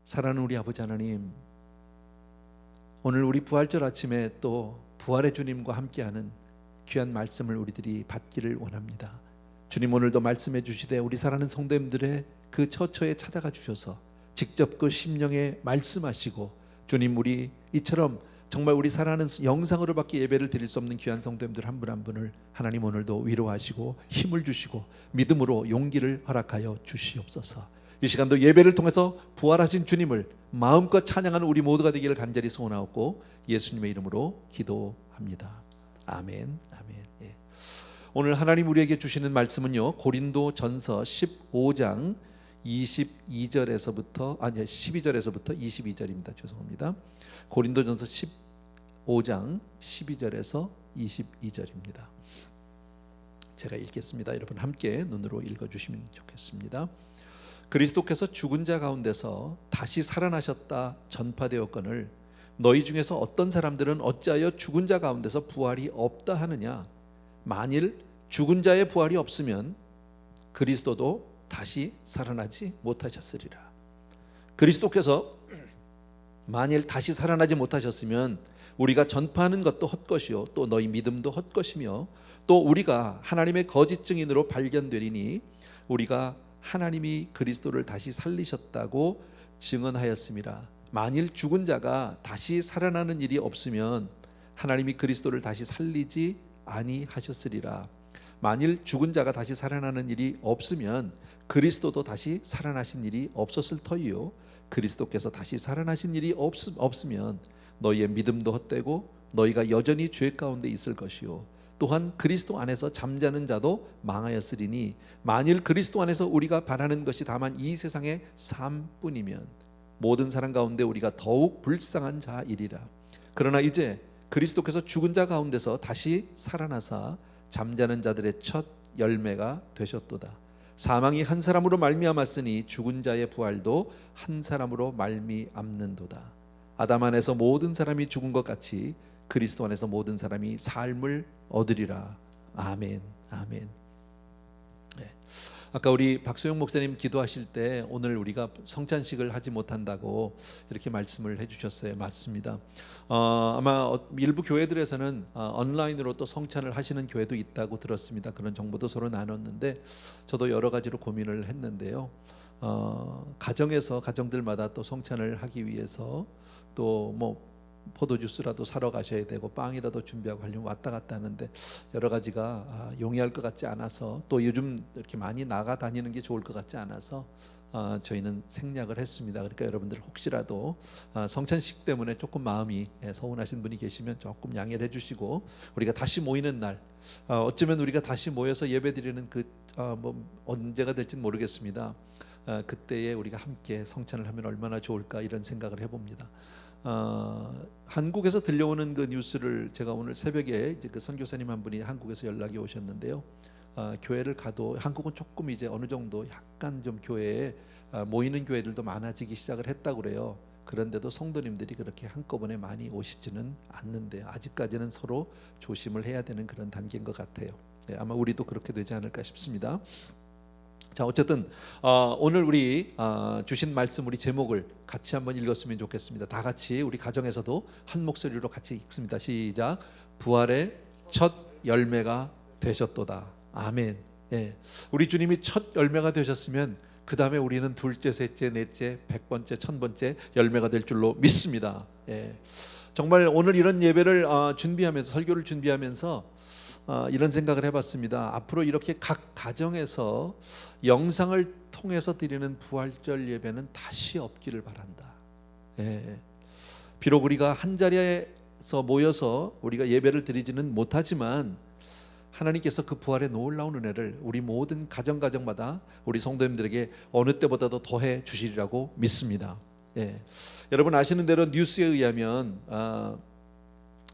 사랑하는 우리 아버지 하나님, 오늘 우리 부활절 아침에 또 부활의 주님과 함께하는 귀한 말씀을 우리들이 받기를 원합니다. 주님, 오늘도 말씀해 주시되 우리 사랑하는 성도님들의 그 처처에 찾아가 주셔서 직접 그 심령에 말씀하시고, 주님, 우리 이처럼 정말 우리 사랑하는 영상으로 밖에 예배를 드릴 수 없는 귀한 성도님들 한 분 한 분을 하나님 오늘도 위로하시고 힘을 주시고 믿음으로 용기를 허락하여 주시옵소서. 이 시간도 예배를 통해서 부활하신 주님을 마음껏 찬양하는 우리 모두가 되기를 간절히 소원하옵고 예수님의 이름으로 기도합니다. 아멘. 아멘. 예. 오늘 하나님 우리에게 주시는 말씀은요, 고린도전서 15장 12절에서부터 22절입니다. 죄송합니다. 고린도전서 15장 12절에서 22절입니다. 제가 읽겠습니다. 여러분 함께 눈으로 읽어주시면 좋겠습니다. 그리스도께서 죽은 자 가운데서 다시 살아나셨다 전파되었거늘 너희 중에서 어떤 사람들은 어찌하여 죽은 자 가운데서 부활이 없다 하느냐. 만일 죽은 자의 부활이 없으면 그리스도도 다시 살아나지 못하셨으리라. 그리스도께서 만일 다시 살아나지 못하셨으면 우리가 전파하는 것도 헛것이요 또 너희 믿음도 헛것이며 또 우리가 하나님의 거짓 증인으로 발견되리니 우리가 하나님이 그리스도를 다시 살리셨다고 증언하였음이라. 만일 죽은 자가 다시 살아나는 일이 없으면 하나님이 그리스도를 다시 살리지 아니하셨으리라. 만일 죽은 자가 다시 살아나는 일이 없으면 그리스도도 다시 살아나신 일이 없었을 터이요 그리스도께서 다시 살아나신 일이 없으면 너희의 믿음도 헛되고 너희가 여전히 죄 가운데 있을 것이요 또한 그리스도 안에서 잠자는 자도 망하였으리니 만일 그리스도 안에서 우리가 바라는 것이 다만 이 세상의 삶뿐이면 모든 사람 가운데 우리가 더욱 불쌍한 자이리라. 그러나 이제 그리스도께서 죽은 자 가운데서 다시 살아나사 잠자는 자들의 첫 열매가 되셨도다. 사망이 한 사람으로 말미암았으니 죽은 자의 부활도 한 사람으로 말미암는도다. 아담 안에서 모든 사람이 죽은 것 같이 그리스도 안에서 모든 사람이 삶을 얻으리라. 아멘. 아멘. 네. 아까 우리 박소영 목사님 기도하실 때 오늘 우리가 성찬식을 하지 못한다고 이렇게 말씀을 해주셨어요. 맞습니다. 아마 일부 교회들에서는 온라인으로 또 성찬을 하시는 교회도 있다고 들었습니다. 그런 정보도 서로 나눴는데 저도 여러 가지로 고민을 했는데요. 가정에서 가정들마다 또 성찬을 하기 위해서 또 뭐 포도주스라도 사러 가셔야 되고 빵이라도 준비하고 하려면 왔다 갔다 하는데 여러 가지가 용이할 것 같지 않아서 또 요즘 이렇게 많이 나가 다니는 게 좋을 것 같지 않아서 저희는 생략을 했습니다. 그러니까 여러분들 혹시라도 성찬식 때문에 조금 마음이 서운하신 분이 계시면 조금 양해를 해주시고 우리가 다시 모이는 날 어쩌면 우리가 다시 모여서 예배드리는 뭐 언제가 될지는 모르겠습니다. 그때에 우리가 함께 성찬을 하면 얼마나 좋을까 이런 생각을 해봅니다. 한국에서 들려오는 그 뉴스를 제가 오늘 새벽에 이제 그 선교사님 한 분이 한국에서 연락이 오셨는데요. 교회를 가도 한국은 조금 이제 어느 정도 약간 좀 교회에 모이는 교회들도 많아지기 시작을 했다고 그래요. 그런데도 성도님들이 그렇게 한꺼번에 많이 오시지는 않는데 아직까지는 서로 조심을 해야 되는 그런 단계인 것 같아요. 아마 우리도 그렇게 되지 않을까 싶습니다. 자, 어쨌든 오늘 우리 주신 말씀 우리 제목을 같이 한번 읽었으면 좋겠습니다. 다 같이 우리 가정에서도 한 목소리로 같이 읽습니다. 시작. 부활의 첫 열매가 되셨도다. 아멘. 예. 우리 주님이 첫 열매가 되셨으면 그 다음에 우리는 둘째, 셋째, 넷째, 100번째, 1000번째 열매가 될 줄로 믿습니다. 예. 정말 오늘 이런 예배를 준비하면서 설교를 준비하면서 이런 생각을 해봤습니다. 앞으로 이렇게 각 가정에서 영상을 통해서 드리는 부활절 예배는 다시 없기를 바란다. 예. 비록 우리가 한 자리에서 모여서 우리가 예배를 드리지는 못하지만 하나님께서 그 부활의 놀라운 은혜를 우리 모든 가정마다 우리 성도님들에게 어느 때보다도 더해 주시리라고 믿습니다. 예. 여러분 아시는 대로 뉴스에 의하면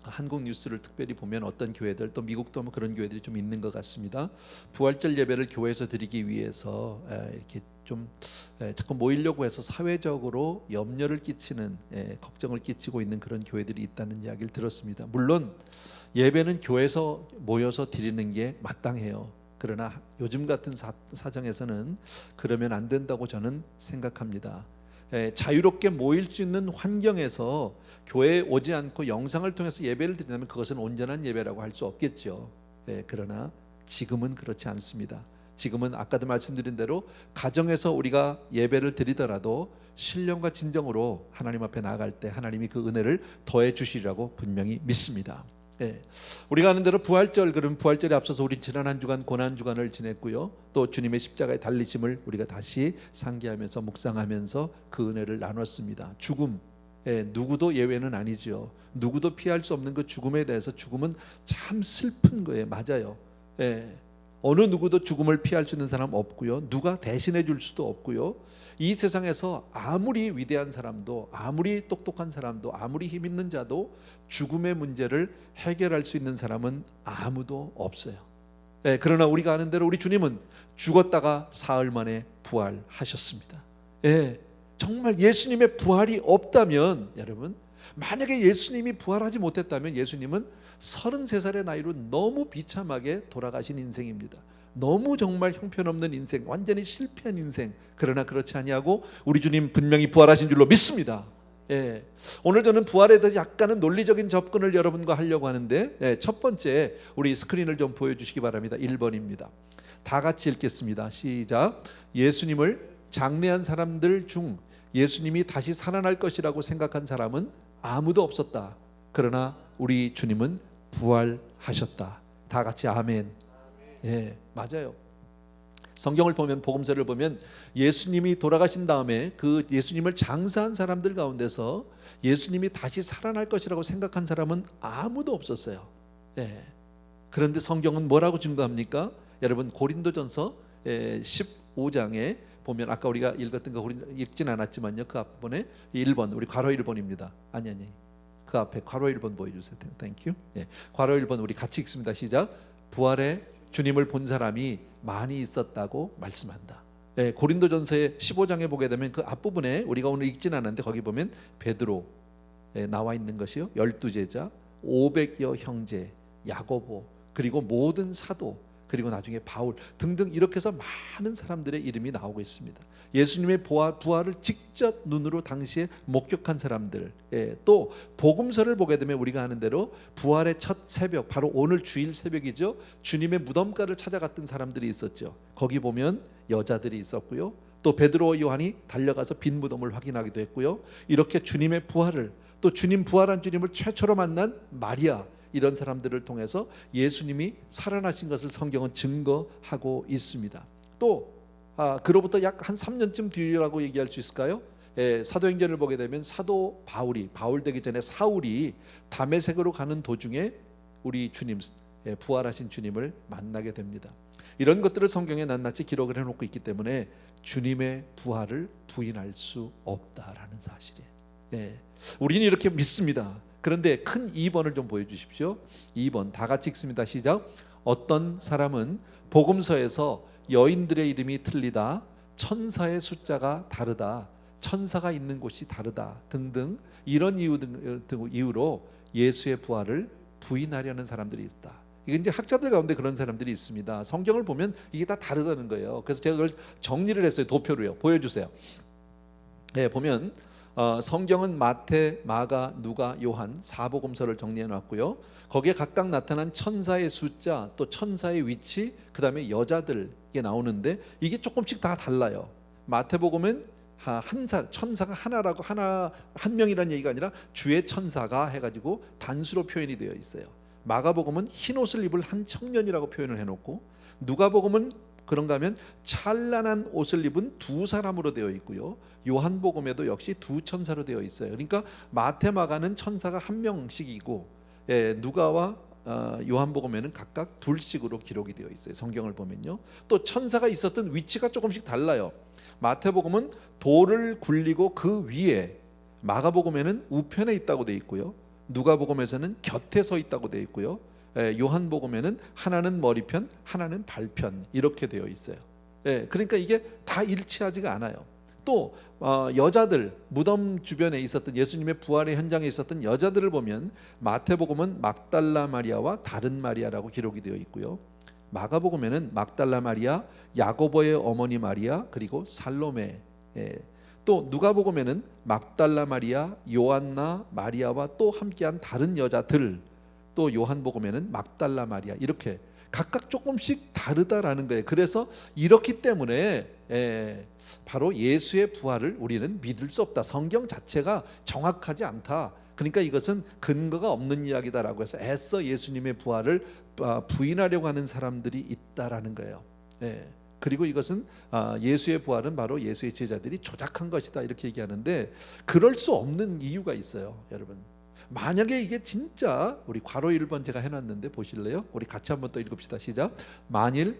한국 뉴스를 특별히 보면 어떤 교회들 또 미국도 뭐 그런 교회들이 좀 있는 것 같습니다. 부활절 예배를 교회에서 드리기 위해서 이렇게 좀 자꾸 모이려고 해서 사회적으로 염려를 끼치는 걱정을 끼치고 있는 그런 교회들이 있다는 이야기를 들었습니다. 물론 예배는 교회에서 모여서 드리는 게 마땅해요. 그러나 요즘 같은 사정에서는 그러면 안 된다고 저는 생각합니다. 자유롭게 모일 수 있는 환경에서 교회에 오지 않고 영상을 통해서 예배를 드린다면 그것은 온전한 예배라고 할 수 없겠죠. 그러나 지금은 그렇지 않습니다. 지금은 아까도 말씀드린 대로 가정에서 우리가 예배를 드리더라도 신령과 진정으로 하나님 앞에 나아갈 때 하나님이 그 은혜를 더해 주시리라고 분명히 믿습니다. 우리가 아는 대로 부활절, 그럼 부활절에 앞서서 우리 지난 한 주간 고난 주간을 지냈고요. 또 주님의 십자가의 달리심을 우리가 다시 상기하면서 묵상하면서 그 은혜를 나눴습니다. 죽음, 누구도 예외는 아니죠. 누구도 피할 수 없는 그 죽음에 대해서 죽음은 참 슬픈 거예요. 맞아요. 어느 누구도 죽음을 피할 수 있는 사람 없고요. 누가 대신해 줄 수도 없고요. 이 세상에서 아무리 위대한 사람도, 아무리 똑똑한 사람도, 아무리 힘 있는 자도 죽음의 문제를 해결할 수 있는 사람은 아무도 없어요. 그러나 우리가 아는 대로 우리 주님은 죽었다가 사흘 만에 부활하셨습니다. 정말 예수님의 부활이 없다면, 여러분, 만약에 예수님이 부활하지 못했다면 예수님은 33살의 나이로 너무 비참하게 돌아가신 인생입니다. 너무 정말 형편없는 인생, 완전히 실패한 인생. 그러나 그렇지 아니하고 우리 주님 분명히 부활하신 줄로 믿습니다. 오늘 저는 부활에 대해서 약간은 논리적인 접근을 여러분과 하려고 하는데, 첫 번째 우리 스크린을 좀 보여주시기 바랍니다. 1번입니다. 다 같이 읽겠습니다. 시작. 예수님을 장례한 사람들 중 예수님이 다시 살아날 것이라고 생각한 사람은 아무도 없었다. 그러나 우리 주님은 부활하셨다. 다 같이 아멘. 맞아요. 성경을 보면, 복음서를 보면 예수님이 돌아가신 다음에 그 예수님을 장사한 사람들 가운데서 예수님이 다시 살아날 것이라고 생각한 사람은 아무도 없었어요. 그런데 성경은 뭐라고 증거합니까? 여러분, 고린도전서 15장에 보면, 아까 우리가 읽었던 거 읽진 않았지만요, 그 앞부분에 1번, 우리 괄호 1번입니다. 아니 그 앞에 괄호 1번 보여주세요. 땡큐. 괄호 1번 우리 같이 읽습니다. 시작. 부활의 주님을 본 사람이 많이 있었다고 말씀한다. 고린도전서의 15장에 보게 되면 그 앞부분에 우리가 오늘 읽진 않았는데 거기 보면 베드로 나와 있는 것이요, 12제자, 500여 형제, 야고보, 그리고 모든 사도, 그리고 나중에 바울 등등, 이렇게 해서 많은 사람들의 이름이 나오고 있습니다. 예수님의 부활을 직접 눈으로 당시에 목격한 사람들. 또 복음서를 보게 되면 우리가 아는 대로 부활의 첫 새벽, 바로 오늘 주일 새벽이죠, 주님의 무덤가를 찾아갔던 사람들이 있었죠. 거기 보면 여자들이 있었고요, 또 베드로와 요한이 달려가서 빈 무덤을 확인하기도 했고요. 이렇게 주님의 부활을, 또 주님 부활한 주님을 최초로 만난 마리아, 이런 사람들을 통해서 예수님이 살아나신 것을 성경은 증거하고 있습니다. 또 그로부터 약 한 3년쯤 뒤라고 얘기할 수 있을까요? 사도행전을 보게 되면 사도 바울이, 바울 되기 전에 사울이 다메섹으로 가는 도중에 우리 주님, 부활하신 주님을 만나게 됩니다. 이런 것들을 성경에 낱낱이 기록을 해놓고 있기 때문에 주님의 부활을 부인할 수 없다라는 사실이에요. 우리는 이렇게 믿습니다. 그런데 큰 2번을 좀 보여주십시오. 2번 다 같이 읽습니다. 시작. 어떤 사람은 복음서에서 여인들의 이름이 틀리다, 천사의 숫자가 다르다, 천사가 있는 곳이 다르다 등등, 이런 이유로 예수의 부활을 부인하려는 사람들이 있다. 이게 이제 학자들 가운데 그런 사람들이 있습니다. 성경을 보면 이게 다 다르다는 거예요. 그래서 제가 그걸 정리를 했어요. 도표로요. 보여주세요. 보면 성경은 마태, 마가, 누가, 요한 4복음서를 정리해 놨고요. 거기에 각각 나타난 천사의 숫자, 또 천사의 위치, 그 다음에 여자들, 이게 나오는데 이게 조금씩 다 달라요. 마태복음은 천사가 하나라고, 한 명이라는 얘기가 아니라 주의 천사가 해가지고 단수로 표현이 되어 있어요. 마가복음은 흰 옷을 입을 한 청년이라고 표현을 해놓고, 누가복음은 그런가 하면 찬란한 옷을 입은 두 사람으로 되어 있고요. 요한복음에도 역시 두 천사로 되어 있어요. 그러니까 마태, 마가는 천사가 한 명씩이고, 누가와 요한복음에는 각각 둘씩으로 기록이 되어 있어요. 성경을 보면요. 또 천사가 있었던 위치가 조금씩 달라요. 마태복음은 돌을 굴리고 그 위에, 마가복음에는 우편에 있다고 되어 있고요. 누가복음에서는 곁에 서 있다고 되어 있고요. 요한복음에는 하나는 머리편, 하나는 발편, 이렇게 되어 있어요. 그러니까 이게 다 일치하지가 않아요. 또 여자들, 무덤 주변에 있었던, 예수님의 부활의 현장에 있었던 여자들을 보면 마태복음은 막달라 마리아와 다른 마리아라고 기록이 되어 있고요. 마가복음에는 막달라 마리아, 야고보의 어머니 마리아, 그리고 살로메, 또 누가복음에는 막달라 마리아, 요한나 마리아와 또 함께한 다른 여자들, 또 요한복음에는 막달라 마리아, 이렇게 각각 조금씩 다르다라는 거예요. 그래서 이렇기 때문에 바로 예수의 부활을 우리는 믿을 수 없다. 성경 자체가 정확하지 않다. 그러니까 이것은 근거가 없는 이야기다라고 해서 애써 예수님의 부활을 부인하려고 하는 사람들이 있다라는 거예요. 그리고 이것은 예수의 부활은 바로 예수의 제자들이 조작한 것이다, 이렇게 얘기하는데 그럴 수 없는 이유가 있어요, 여러분. 만약에 이게 진짜, 우리 괄호 1번 제가 해놨는데 보실래요? 우리 같이 한번 또 읽읍시다. 시작. 만일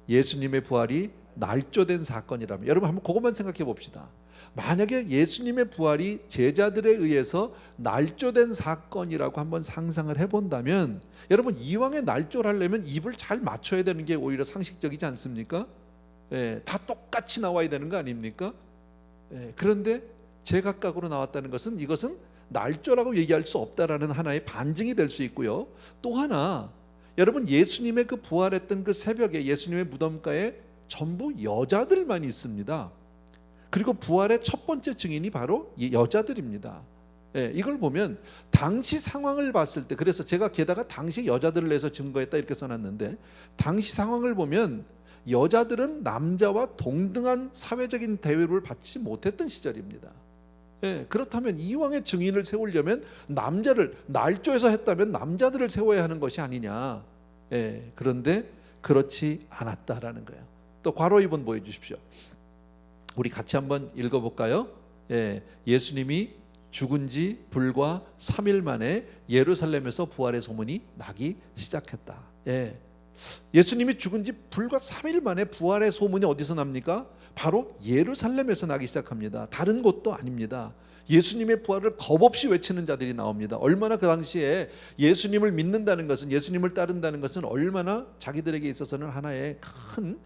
예수님의 부활이 날조된 사건이라면, 여러분 한번 그것만 생각해 봅시다. 만약에 예수님의 부활이 제자들에 의해서 날조된 사건이라고 한번 상상을 해본다면, 여러분 이왕에 날조를 하려면 입을 잘 맞춰야 되는 게 오히려 상식적이지 않습니까? 다 똑같이 나와야 되는 거 아닙니까? 그런데 제각각으로 나왔다는 것은, 이것은 날조라고 얘기할 수 없다라는 하나의 반증이 될 수 있고요. 또 하나, 여러분 예수님의 그 부활했던 그 새벽에 예수님의 무덤가에 전부 여자들만 있습니다. 그리고 부활의 첫 번째 증인이 바로 여자들입니다. 이걸 보면 당시 상황을 봤을 때, 그래서 제가 게다가 당시 여자들을 내서 증거했다 이렇게 써놨는데, 당시 상황을 보면 여자들은 남자와 동등한 사회적인 대우를 받지 못했던 시절입니다. 그렇다면 이왕의 증인을 세우려면 남자를, 날조해서 했다면 남자들을 세워야 하는 것이 아니냐. 그런데 그렇지 않았다라는 거예요. 또 괄호 2번 보여주십시오. 우리 같이 한번 읽어볼까요? 예수님이 죽은 지 불과 3일 만에 예루살렘에서 부활의 소문이 나기 시작했다. 예수님이 죽은 지 불과 3일 만에 부활의 소문이 어디서 납니까? 바로 예루살렘에서 나기 시작합니다. 다른 곳도 아닙니다. 예수님의 부활을 겁없이 외치는 자들이 나옵니다. 얼마나 그 당시에 예수님을 믿는다는 것은, 예수님을 따른다는 것은 얼마나 자기들에게 있어서는 하나의 큰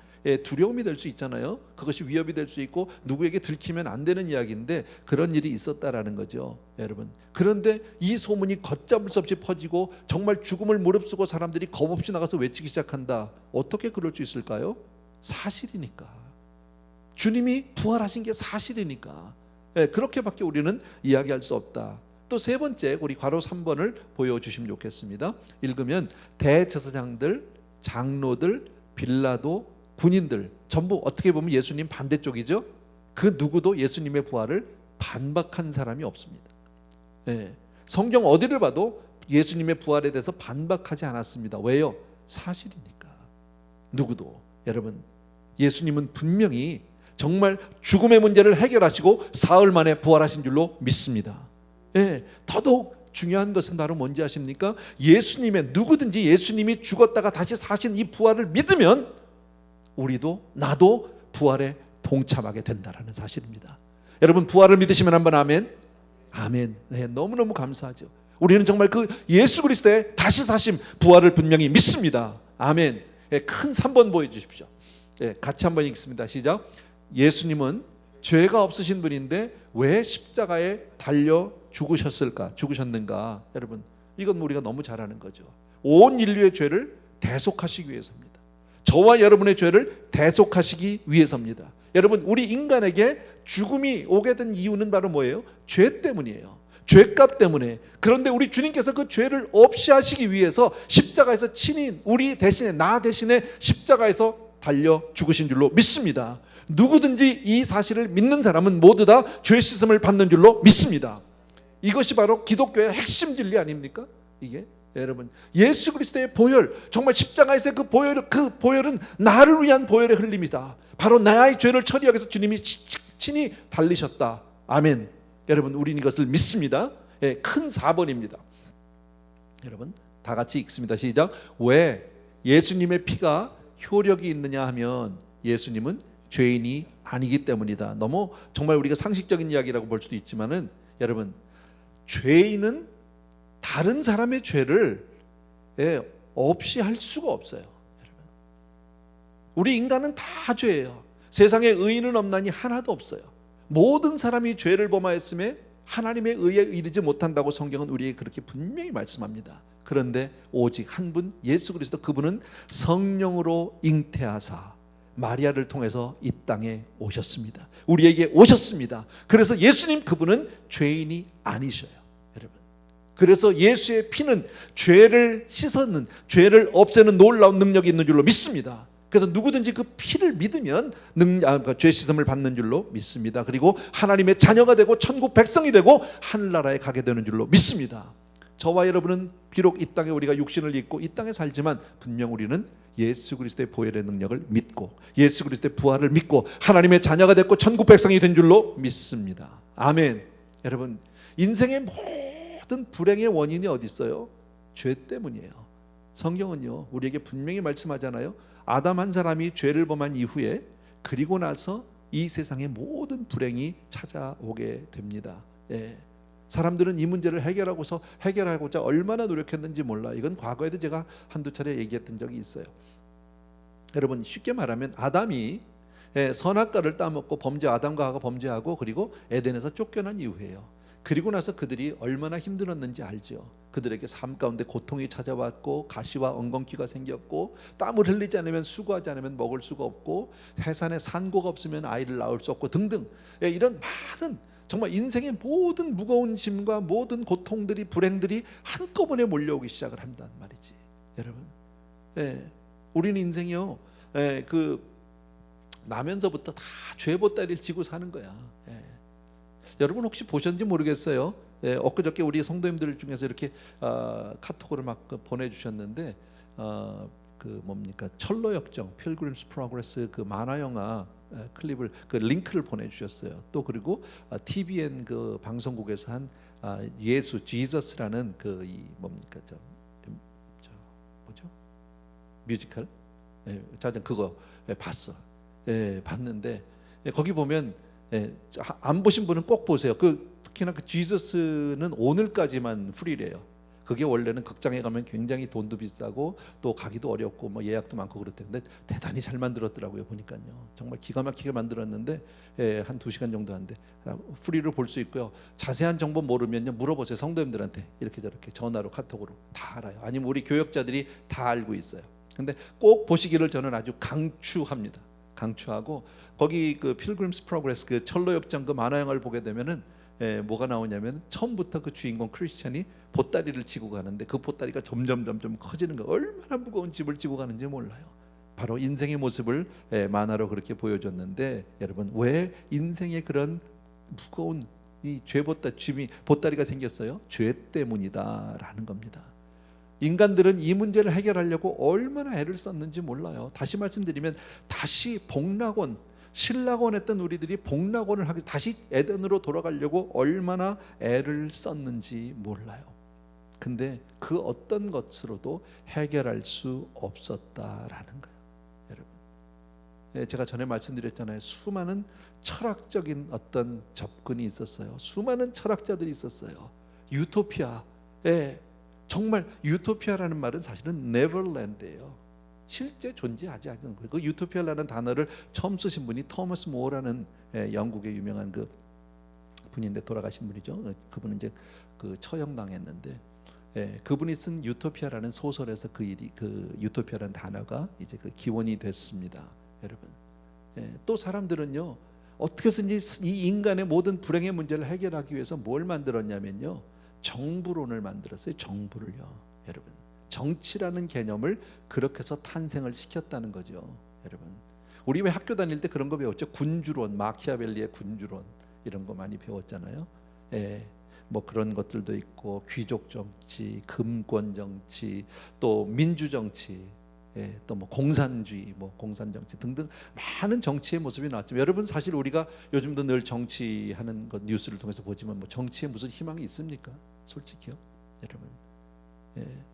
두려움이 될 수 있잖아요. 그것이 위협이 될 수 있고 누구에게 들키면 안 되는 이야기인데 그런 일이 있었다라는 거죠, 여러분. 그런데 이 소문이 걷잡을 수 없이 퍼지고 정말 죽음을 무릅쓰고 사람들이 겁없이 나가서 외치기 시작한다. 어떻게 그럴 수 있을까요? 사실이니까. 주님이 부활하신 게 사실이니까. 그렇게밖에 우리는 이야기할 수 없다. 또 세 번째, 우리 괄호 3번을 보여주시면 좋겠습니다. 읽으면 대제사장들, 장로들, 빌라도, 군인들, 전부 어떻게 보면 예수님 반대쪽이죠. 그 누구도 예수님의 부활을 반박한 사람이 없습니다. 성경 어디를 봐도 예수님의 부활에 대해서 반박하지 않았습니다. 왜요? 사실이니까. 누구도. 여러분, 예수님은 분명히 정말 죽음의 문제를 해결하시고 사흘 만에 부활하신 줄로 믿습니다. 더더욱 중요한 것은 바로 뭔지 아십니까? 예수님의, 누구든지 예수님이 죽었다가 다시 사신 이 부활을 믿으면 우리도, 나도 부활에 동참하게 된다라는 사실입니다. 여러분 부활을 믿으시면 한번 아멘. 아멘. 너무너무 감사하죠. 우리는 정말 그 예수 그리스도의 다시 사심, 부활을 분명히 믿습니다. 아멘. 큰 3번 보여주십시오. 같이 한번 읽습니다. 시작. 예수님은 죄가 없으신 분인데 왜 십자가에 달려 죽으셨는가? 여러분, 이건 우리가 너무 잘 아는 거죠. 온 인류의 죄를 대속하시기 위해서입니다. 저와 여러분의 죄를 대속하시기 위해서입니다. 여러분, 우리 인간에게 죽음이 오게 된 이유는 바로 뭐예요? 죄 때문이에요. 죄값 때문에. 그런데 우리 주님께서 그 죄를 없이 하시기 위해서 십자가에서 친히 우리 대신에, 나 대신에 십자가에서 달려 죽으신 줄로 믿습니다. 누구든지 이 사실을 믿는 사람은 모두 다 죄 씻음을 받는 줄로 믿습니다. 이것이 바로 기독교의 핵심 진리 아닙니까? 이게 여러분, 예수 그리스도의 보혈, 정말 십자가에서의 그 보혈은 나를 위한 보혈의 흘림이다. 바로 나의 죄를 처리하기 위해서 주님이 친히 달리셨다. 아멘. 여러분, 우리는 이것을 믿습니다. 큰 4번입니다. 여러분, 다 같이 읽습니다. 시작. 왜 예수님의 피가 효력이 있느냐 하면 예수님은 죄인이 아니기 때문이다. 너무 정말 우리가 상식적인 이야기라고 볼 수도 있지만은, 여러분, 죄인은 다른 사람의 죄를 없이 할 수가 없어요. 여러분, 우리 인간은 다 죄예요. 세상에 의인은 없나니 하나도 없어요. 모든 사람이 죄를 범하였음에 하나님의 의에 이르지 못한다고 성경은 우리에게 그렇게 분명히 말씀합니다. 그런데 오직 한 분, 예수 그리스도, 그분은 성령으로 잉태하사 마리아를 통해서 이 땅에 오셨습니다. 우리에게 오셨습니다. 그래서 예수님 그분은 죄인이 아니셔요, 여러분. 그래서 예수의 피는 죄를 씻는, 죄를 없애는 놀라운 능력이 있는 줄로 믿습니다. 그래서 누구든지 그 피를 믿으면 죄 씻음을 받는 줄로 믿습니다. 그리고 하나님의 자녀가 되고 천국 백성이 되고 하늘나라에 가게 되는 줄로 믿습니다. 저와 여러분은 비록 이 땅에 우리가 육신을 입고 이 땅에 살지만 분명 우리는 예수 그리스도의 보혈의 능력을 믿고 예수 그리스도의 부활을 믿고 하나님의 자녀가 됐고 천국 백성이 된 줄로 믿습니다. 아멘. 여러분, 인생의 모든 불행의 원인이 어디 있어요? 죄 때문이에요. 성경은요 우리에게 분명히 말씀하잖아요. 아담 한 사람이 죄를 범한 이후에 그리고 나서 이 세상의 모든 불행이 찾아오게 됩니다. 사람들은 이 문제를 해결하고자 얼마나 노력했는지 몰라. 이건 과거에도 제가 한두 차례 얘기했던 적이 있어요. 여러분, 쉽게 말하면 아담이 선악과를 따먹고 아담과 하와가 범죄하고 그리고 에덴에서 쫓겨난 이후에요. 그리고 나서 그들이 얼마나 힘들었는지 알죠. 그들에게 삶 가운데 고통이 찾아왔고 가시와 엉겅퀴가 생겼고 땀을 흘리지 않으면 수고하지 않으면 먹을 수가 없고 해산에 산고가 없으면 아이를 낳을 수 없고 등등, 이런 많은 정말 인생의 모든 무거운 짐과 모든 고통들이 불행들이 한꺼번에 몰려오기 시작을 한단 말이지, 여러분. 우리는 인생이요 나면서부터 다 죄 보따리를 지고 사는 거야. 여러분 혹시 보셨는지 모르겠어요. 엊그저께 우리 성도님들 중에서 이렇게 카톡으로 막 보내주셨는데 그 뭡니까 철로역정 필그림스 프로그레스 그 만화 영화 클립을 그 링크를 보내주셨어요. 또 그리고 TVN 그 방송국에서 한 예수 지저스라는 그 이 뭡니까 저 뭐죠 뮤지컬 자전 그거 봤어. 봤는데 거기 보면 안 보신 분은 꼭 보세요. 특히나 그 지저스는 오늘까지만 프리래요. 그게 원래는 극장에 가면 굉장히 돈도 비싸고 또 가기도 어렵고 뭐 예약도 많고 그렇대요. 근데 대단히 잘 만들었더라고요. 보니까요. 정말 기가 막히게 만들었는데 한 2시간 정도 한데 프리로 볼 수 있고요. 자세한 정보 모르면요 물어보세요. 성도님들한테 이렇게 저렇게 전화로 카톡으로 다 알아요. 아니면 우리 교역자들이 다 알고 있어요. 근데 꼭 보시기를 저는 아주 강추합니다. 강추하고 거기 그 필그림스 프로그레스 그 철로역정 그 만화 영화를 보게 되면은 뭐가 나오냐면 처음부터 그 주인공 크리스찬이 보따리를 지고 가는데 그 보따리가 점점 커지는 거, 얼마나 무거운 짐을 지고 가는지 몰라요. 바로 인생의 모습을 만화로 그렇게 보여줬는데 여러분 왜 인생에 그런 무거운 이 죄 보따리가 생겼어요? 죄 때문이다라는 겁니다. 인간들은 이 문제를 해결하려고 얼마나 애를 썼는지 몰라요. 다시 말씀드리면 다시 복락원 신락원 했던 우리들이 복락원을 하기 다시 에덴으로 돌아가려고 얼마나 애를 썼는지 몰라요. 근데 그 어떤 것으로도 해결할 수 없었다라는 거예요, 여러분. 제가 전에 말씀드렸잖아요. 수많은 철학적인 어떤 접근이 있었어요. 수많은 철학자들이 있었어요. 유토피아. 정말 유토피아라는 말은 사실은 네버랜드예요. 실제 존재하지 않는 거예요. 그 유토피아라는 단어를 처음 쓰신 분이 토머스 모어라는 영국의 유명한 그 분인데 돌아가신 분이죠. 그분은 이제 그 처형당했는데 그분이 쓴 유토피아라는 소설에서 그 유토피아라는 단어가 이제 그 기원이 됐습니다, 여러분. 또 사람들은요 어떻게 해서든지 이 인간의 모든 불행의 문제를 해결하기 위해서 뭘 만들었냐면요 정부론을 만들었어요. 정부를요, 여러분. 정치라는 개념을 그렇게 해서 탄생을 시켰다는 거죠, 여러분. 우리 왜 학교 다닐 때 그런 거 배웠죠? 군주론, 마키아벨리의 군주론 이런 거 많이 배웠잖아요. 뭐 그런 것들도 있고 귀족 정치, 금권 정치, 또 민주 정치, 또 뭐 공산주의, 뭐 공산 정치 등등 많은 정치의 모습이 나왔죠. 여러분 사실 우리가 요즘도 늘 정치하는 것 뉴스를 통해서 보지만 뭐 정치에 무슨 희망이 있습니까? 솔직히요, 여러분.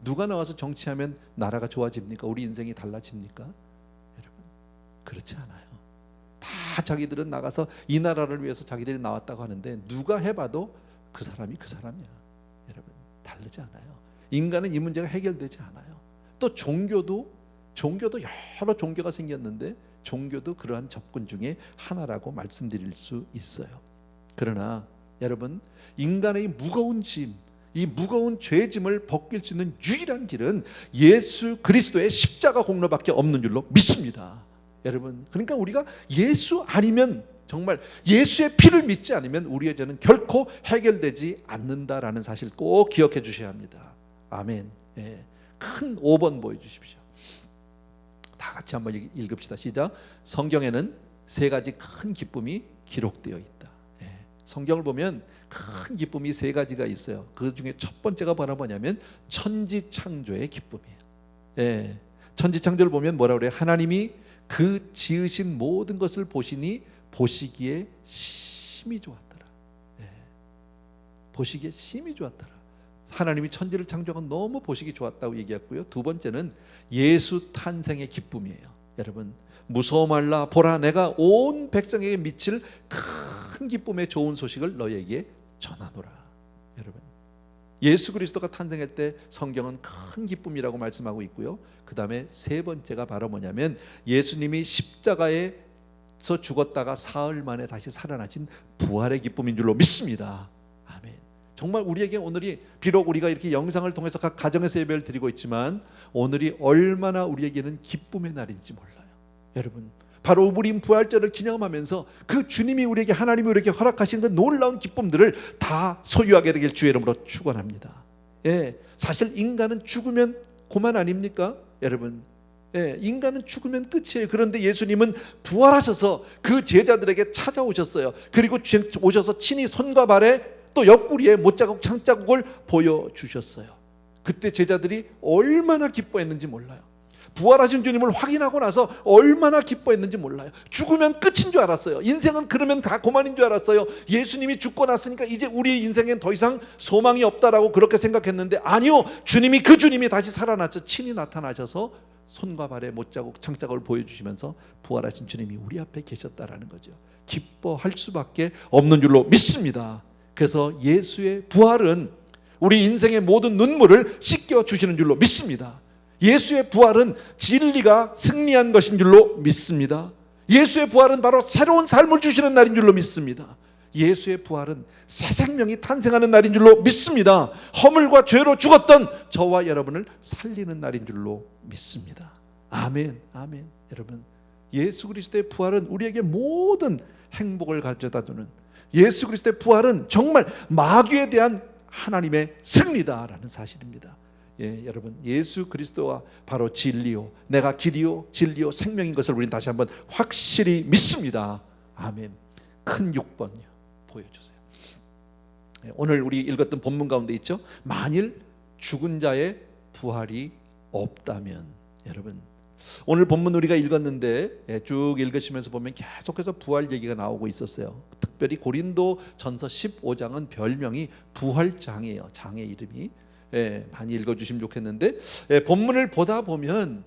누가 나와서 정치하면 나라가 좋아집니까? 우리 인생이 달라집니까? 여러분 그렇지 않아요. 다 자기들은 나가서 이 나라를 위해서 자기들이 나왔다고 하는데 누가 해봐도 그 사람이 그 사람이야, 여러분. 다르지 않아요. 인간은 이 문제가 해결되지 않아요. 또 종교도 여러 종교가 생겼는데 종교도 그러한 접근 중에 하나라고 말씀드릴 수 있어요. 그러나 여러분 인간의 무거운 짐, 이 무거운 죄짐을 벗길 수 있는 유일한 길은 예수 그리스도의 십자가 공로밖에 없는 줄로 믿습니다. 여러분, 그러니까 우리가 예수 아니면, 정말 예수의 피를 믿지 않으면 우리의 죄는 결코 해결되지 않는다라는 사실 꼭 기억해 주셔야 합니다. 아멘. 예. 큰 5번 보여주십시오. 다 같이 한번 읽읍시다. 시작. 성경에는 세 가지 큰 기쁨이 기록되어 있다. 예. 성경을 보면 큰 기쁨이 세 가지가 있어요. 그 중에 첫 번째가 바로 뭐냐면 천지창조의 기쁨이에요. 예. 천지창조를 보면 뭐라 그래요? 하나님이 그 지으신 모든 것을 보시니 보시기에 심히 좋았더라. 예. 보시기에 심히 좋았더라. 하나님이 천지를 창조한 너무 보시기 좋았다고 얘기했고요. 두 번째는 예수 탄생의 기쁨이에요. 여러분, 무서워 말라, 보라, 내가 온 백성에게 미칠 큰 기쁨의 좋은 소식을 너희에게 전하노라. 여러분, 예수 그리스도가 탄생할 때 성경은 큰 기쁨이라고 말씀하고 있고요. 그 다음에 세 번째가 바로 뭐냐면 예수님이 십자가에서 죽었다가 사흘 만에 다시 살아나신 부활의 기쁨인 줄로 믿습니다. 아멘. 정말 우리에게 오늘이, 비록 우리가 이렇게 영상을 통해서 각 가정에서 예배를 드리고 있지만 오늘이 얼마나 우리에게는 기쁨의 날인지 몰라요. 여러분, 바로 우리 부활절을 기념하면서 그 주님이 우리에게, 하나님이 우리에게 허락하신 그 놀라운 기쁨들을 다 소유하게 되길 주의 이름으로 축원합니다. 예, 사실 인간은 죽으면 고만 아닙니까? 여러분, 예, 인간은 죽으면 끝이에요. 그런데 예수님은 부활하셔서 그 제자들에게 찾아오셨어요. 그리고 오셔서 친히 손과 발에 또 옆구리에 못자국 창자국을 보여주셨어요. 그때 제자들이 얼마나 기뻐했는지 몰라요. 부활하신 주님을 확인하고 나서 얼마나 기뻐했는지 몰라요. 죽으면 끝인 줄 알았어요. 인생은 그러면 다 고만인 줄 알았어요. 예수님이 죽고 났으니까 이제 우리 인생엔 더 이상 소망이 없다라고 그렇게 생각했는데, 아니요, 그 주님이 다시 살아났죠. 친히 나타나셔서 손과 발에 못자국 창자국을 보여주시면서 부활하신 주님이 우리 앞에 계셨다라는 거죠. 기뻐할 수밖에 없는 줄로 믿습니다. 그래서 예수의 부활은 우리 인생의 모든 눈물을 씻겨주시는 줄로 믿습니다. 예수의 부활은 진리가 승리한 것인 줄로 믿습니다. 예수의 부활은 바로 새로운 삶을 주시는 날인 줄로 믿습니다. 예수의 부활은 새 생명이 탄생하는 날인 줄로 믿습니다. 허물과 죄로 죽었던 저와 여러분을 살리는 날인 줄로 믿습니다. 아멘, 아멘. 여러분, 예수 그리스도의 부활은 우리에게 모든 행복을 가져다주는, 예수 그리스도의 부활은 정말 마귀에 대한 하나님의 승리다라는 사실입니다. 예, 여러분, 예수 그리스도와 바로 진리요, 내가 길이요 진리요 생명인 것을 우리는 다시 한번 확실히 믿습니다. 아멘. 큰 6번요 보여주세요. 예, 오늘 우리 읽었던 본문 가운데 있죠. 만일 죽은 자의 부활이 없다면, 여러분, 오늘 본문 우리가 읽었는데 쭉 읽으시면서 보면 계속해서 부활 얘기가 나오고 있었어요. 특별히 고린도 전서 15장은 별명이 부활장이에요. 장의 이름이. 많이 읽어주시면 좋겠는데, 본문을 보다 보면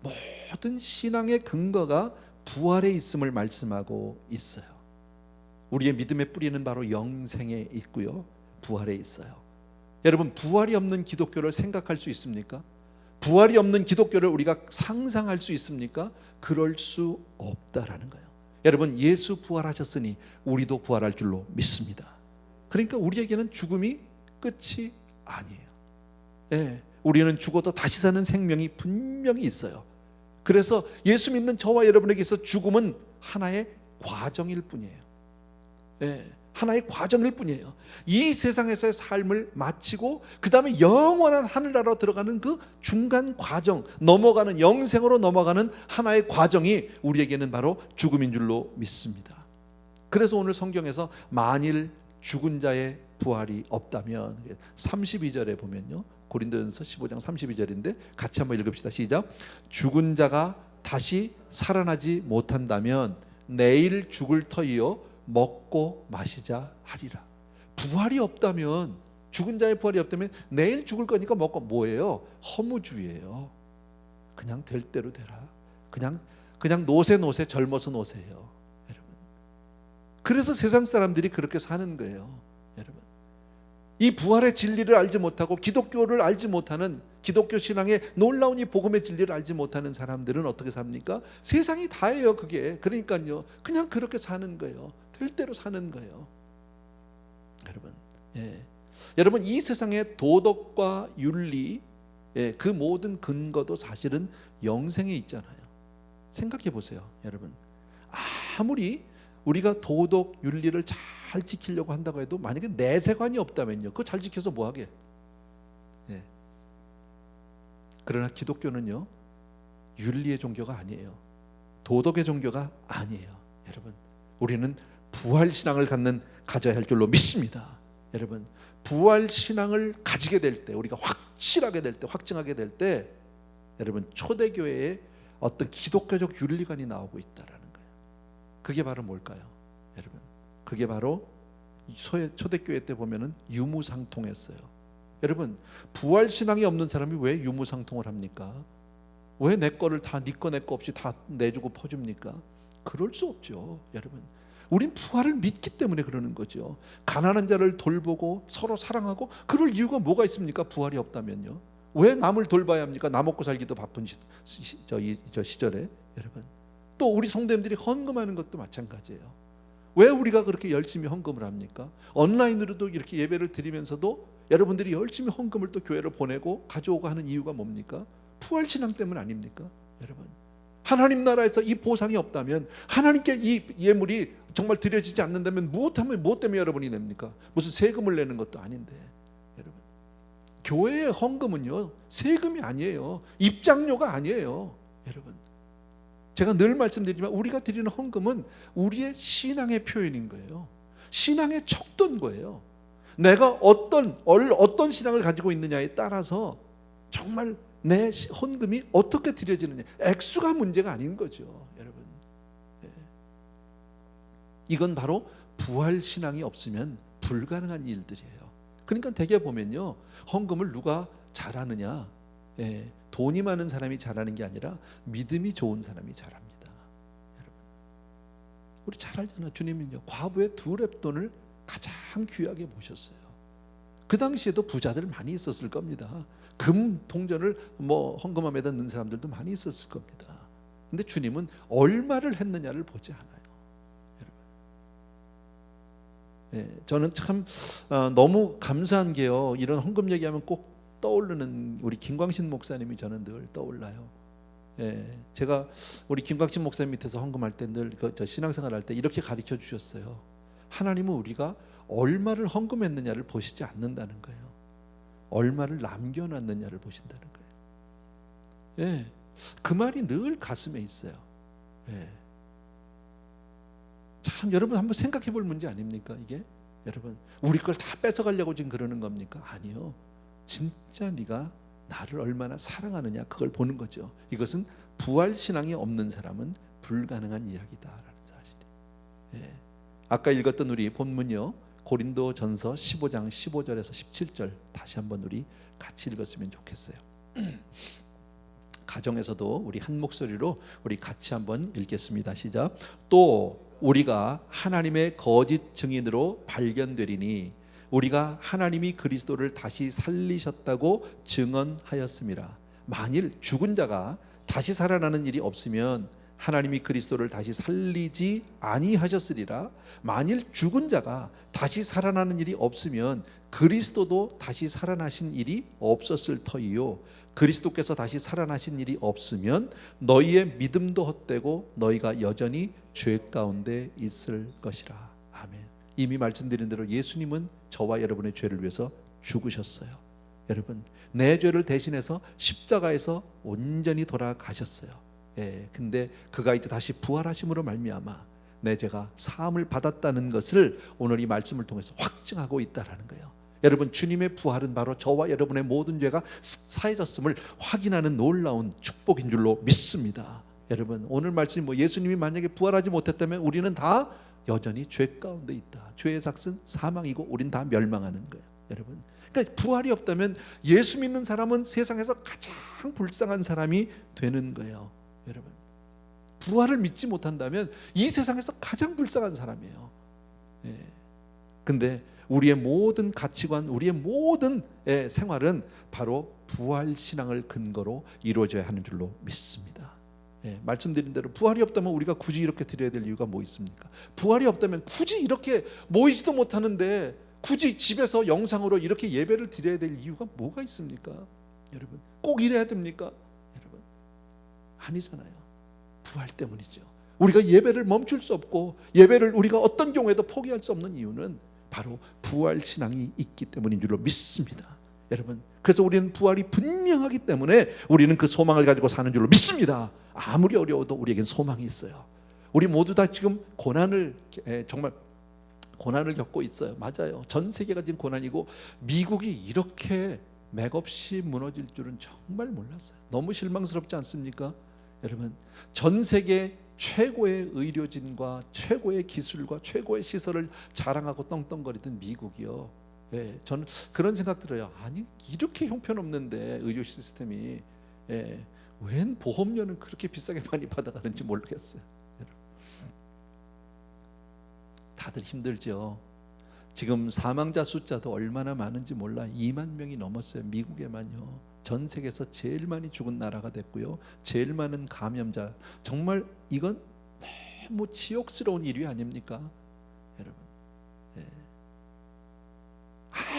모든 신앙의 근거가 부활에 있음을 말씀하고 있어요. 우리의 믿음의 뿌리는 바로 영생에 있고요, 부활에 있어요. 여러분, 부활이 없는 기독교를 생각할 수 있습니까? 부활이 없는 기독교를 우리가 상상할 수 있습니까? 그럴 수 없다라는 거예요. 여러분, 예수 부활하셨으니 우리도 부활할 줄로 믿습니다. 그러니까 우리에게는 죽음이 끝이 아니에요. 예, 우리는 죽어도 다시 사는 생명이 분명히 있어요. 그래서 예수 믿는 저와 여러분에게서 죽음은 하나의 과정일 뿐이에요. 예, 하나의 과정일 뿐이에요. 이 세상에서의 삶을 마치고 그 다음에 영원한 하늘나라로 들어가는 그 중간 과정, 넘어가는, 영생으로 넘어가는 하나의 과정이 우리에게는 바로 죽음인 줄로 믿습니다. 그래서 오늘 성경에서 만일 죽은 자의 부활이 없다면, 32절에 보면요, 고린도전서 15장 32절인데 같이 한번 읽읍시다. 시작. 죽은 자가 다시 살아나지 못한다면 내일 죽을 터이요 먹고 마시자 하리라. 부활이 없다면, 죽은 자의 부활이 없다면 내일 죽을 거니까 먹고, 뭐예요? 허무주의예요. 그냥 될 대로 되라. 그냥 노세 젊어서 노세요. 여러분, 그래서 세상 사람들이 그렇게 사는 거예요. 여러분, 이 부활의 진리를 알지 못하고 기독교를 알지 못하는, 기독교 신앙의 놀라운 이 복음의 진리를 알지 못하는 사람들은 어떻게 삽니까? 세상이 다예요, 그게. 그러니까요, 그냥 그렇게 사는 거예요. 될 대로 사는 거예요. 여러분, 여러분, 이 세상의 도덕과 윤리, 그 모든 근거도 사실은 영생에 있잖아요. 생각해 보세요, 여러분. 아무리 우리가 도덕 윤리를 잘 지키려고 한다고 해도 만약에 내세관이 없다면요, 그거 잘 지켜서 뭐하게? 예. 그러나 기독교는요, 윤리의 종교가 아니에요. 도덕의 종교가 아니에요. 여러분, 우리는 부활신앙을 가져야 할 줄로 믿습니다. 여러분, 부활신앙을 가지게 될 때, 우리가 확실하게 될 때, 확증하게 될 때, 여러분, 초대교회에 어떤 기독교적 윤리관이 나오고 있다라는 거예요. 그게 바로 뭘까요, 여러분? 그게 바로 초대교회 때 보면은 유무상통했어요. 여러분, 부활신앙이 없는 사람이 왜 유무상통을 합니까? 왜 내 거를 다 네 거 내 거 없이 다 내주고 퍼줍니까? 그럴 수 없죠, 여러분. 우린 부활을 믿기 때문에 그러는 거죠. 가난한 자를 돌보고 서로 사랑하고 그럴 이유가 뭐가 있습니까? 부활이 없다면요. 왜 남을 돌봐야 합니까? 나 먹고 살기도 바쁜 저 시절에, 여러분. 또 우리 성도님들이 헌금하는 것도 마찬가지예요. 왜 우리가 그렇게 열심히 헌금을 합니까? 온라인으로도 이렇게 예배를 드리면서도 여러분들이 열심히 헌금을 또 교회로 보내고 가져오고 하는 이유가 뭡니까? 부활신앙 때문 아닙니까, 여러분? 하나님 나라에서 이 보상이 없다면, 하나님께 이 예물이 정말 드려지지 않는다면 무엇 때문에 여러분이 냅니까? 무슨 세금을 내는 것도 아닌데, 여러분. 교회의 헌금은요, 세금이 아니에요. 입장료가 아니에요, 여러분. 제가 늘 말씀드리지만 우리가 드리는 헌금은 우리의 신앙의 표현인 거예요. 신앙의 척도인 거예요. 내가 어떤 신앙을 가지고 있느냐에 따라서 정말 내 헌금이 어떻게 드려지느냐, 액수가 문제가 아닌 거죠, 여러분. 이건 바로 부활신앙이 없으면 불가능한 일들이에요. 그러니까 대개 보면요, 헌금을 누가 잘하느냐, 돈이 많은 사람이 잘하는 게 아니라 믿음이 좋은 사람이 잘합니다, 여러분. 우리 잘 알잖아. 주님은요, 과부의 2렙돈을 가장 귀하게 모셨어요. 그 당시에도 부자들 많이 있었을 겁니다. 금 동전을 헌금함에다 넣는 사람들도 많이 있었을 겁니다. 근데 주님은 얼마를 했느냐를 보지 않아요, 여러분. 저는 참 너무 감사한 게요, 이런 헌금 얘기하면 꼭 떠오르는 우리 김광신 목사님이 저는 늘 떠올라요. 제가 우리 김광신 목사님 밑에서 헌금할 때 늘 저 신앙생활 할 때 이렇게 가르쳐 주셨어요. 하나님은 우리가 얼마를 헌금했느냐를 보시지 않는다는 거예요. 얼마를 남겨놨느냐를 보신다는 거예요. 그 말이 늘 가슴에 있어요. 참, 여러분 한번 생각해 볼 문제 아닙니까, 이게? 여러분, 우리 걸 다 뺏어가려고 지금 그러는 겁니까? 아니요. 진짜 네가 나를 얼마나 사랑하느냐, 그걸 보는 거죠. 이것은 부활신앙이 없는 사람은 불가능한 이야기다라는 사실이에요. 아까 읽었던 우리 본문요, 고린도전서 15장 15절에서 17절 다시 한번 우리 같이 읽었으면 좋겠어요. 가정에서도 우리 한 목소리로 우리 같이 한번 읽겠습니다. 시작. 또 우리가 하나님의 거짓 증인으로 발견되리니 우리가 하나님이 그리스도를 다시 살리셨다고 증언하였습니다. 만일 죽은 자가 다시 살아나는 일이 없으면 하나님이 그리스도를 다시 살리지 아니하셨으리라. 만일 죽은 자가 다시 살아나는 일이 없으면 그리스도도 다시 살아나신 일이 없었을 터이요, 그리스도께서 다시 살아나신 일이 없으면 너희의 믿음도 헛되고 너희가 여전히 죄 가운데 있을 것이라. 아멘. 이미 말씀드린 대로 예수님은 저와 여러분의 죄를 위해서 죽으셨어요. 여러분, 내 죄를 대신해서 십자가에서 온전히 돌아가셨어요. 근데 그가 이제 다시 부활하심으로 말미암아 내 죄가 사함을 받았다는 것을 오늘 이 말씀을 통해서 확증하고 있다라는 거예요. 여러분, 주님의 부활은 바로 저와 여러분의 모든 죄가 사해졌음을 확인하는 놀라운 축복인 줄로 믿습니다. 여러분, 오늘 말씀 예수님이 만약에 부활하지 못했다면 우리는 다 여전히 죄 가운데 있다. 죄의 삭은 사망이고 우린 다 멸망하는 거예요, 여러분. 그러니까 부활이 없다면 예수 믿는 사람은 세상에서 가장 불쌍한 사람이 되는 거예요, 여러분. 부활을 믿지 못한다면 이 세상에서 가장 불쌍한 사람이에요. 근데 우리의 모든 가치관, 우리의 모든 생활은 바로 부활 신앙을 근거로 이루어져야 하는 줄로 믿습니다. 말씀드린 대로 부활이 없다면 우리가 굳이 이렇게 드려야 될 이유가 뭐 있습니까? 부활이 없다면 굳이 이렇게 모이지도 못하는데 굳이 집에서 영상으로 이렇게 예배를 드려야 될 이유가 뭐가 있습니까? 여러분, 꼭 이래야 됩니까? 여러분, 아니잖아요. 부활 때문이죠. 우리가 예배를 멈출 수 없고 예배를 우리가 어떤 경우에도 포기할 수 없는 이유는 바로 부활 신앙이 있기 때문인 줄로 믿습니다. 여러분, 그래서 우리는 부활이 분명하기 때문에 우리는 그 소망을 가지고 사는 줄로 믿습니다. 아무리 어려워도 우리에겐 소망이 있어요. 우리 모두 다 지금 고난을 정말 고난을 겪고 있어요. 맞아요. 전 세계가 지금 고난이고 미국이 이렇게 맥없이 무너질 줄은 정말 몰랐어요. 너무 실망스럽지 않습니까? 여러분, 전 세계 최고의 의료진과 최고의 기술과 최고의 시설을 자랑하고 떵떵거리던 미국이요. 저는 그런 생각 들어요. 아니, 이렇게 형편없는데 의료 시스템이 웬 보험료는 그렇게 비싸게 많이 받아가는지 모르겠어요. 다들 힘들죠. 지금 사망자 숫자도 얼마나 많은지 몰라. 2만 명이 넘었어요. 미국에만요. 전 세계에서 제일 많이 죽은 나라가 됐고요. 제일 많은 감염자. 정말 이건 너무 치욕스러운 일이 아닙니까? 여러분,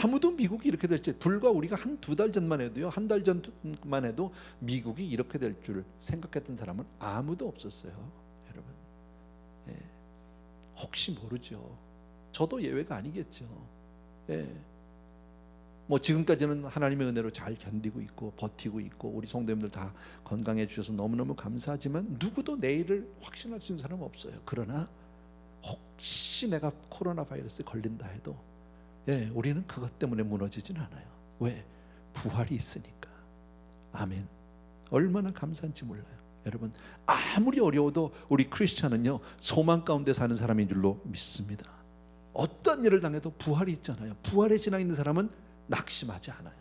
아무도 미국이 이렇게 될지, 불과 우리가 한 두 달 전만 해도요, 한 달 전만 해도 미국이 이렇게 될 줄 생각했던 사람은 아무도 없었어요. 여러분, 혹시 모르죠. 저도 예외가 아니겠죠. 뭐 지금까지는 하나님의 은혜로 잘 견디고 있고 버티고 있고 우리 성도님들 다 건강해 주셔서 너무너무 감사하지만 누구도 내일을 확신할 수 있는 사람은 없어요. 그러나 혹시 내가 코로나 바이러스에 걸린다 해도 우리는 그것 때문에 무너지진 않아요. 왜? 부활이 있으니까. 아멘. 얼마나 감사한지 몰라요. 여러분, 아무리 어려워도 우리 크리스찬은요, 소망 가운데 사는 사람인 줄로 믿습니다. 어떤 일을 당해도 부활이 있잖아요. 부활의 신앙 있는 사람은 낙심하지 않아요.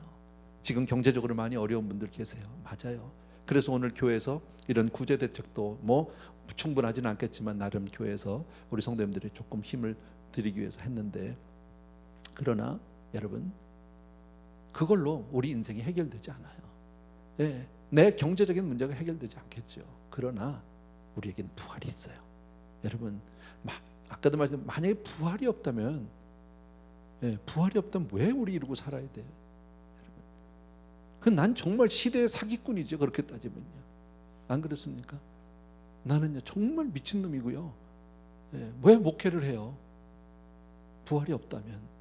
지금 경제적으로 많이 어려운 분들 계세요. 맞아요. 그래서 오늘 교회에서 이런 구제 대책도 뭐 충분하지는 않겠지만 나름 교회에서 우리 성도님들이 조금 힘을 드리기 위해서 했는데, 그러나 여러분, 그걸로 우리 인생이 해결되지 않아요. 내 경제적인 문제가 해결되지 않겠죠. 그러나 우리에겐 부활이 있어요. 여러분, 아까도 말씀, 만약에 부활이 없다면 왜 우리 이러고 살아야 돼? 난 정말 시대의 사기꾼이죠. 그렇게 따지면요. 안 그렇습니까? 나는요 정말 미친놈이고요. 왜 목회를 해요? 부활이 없다면.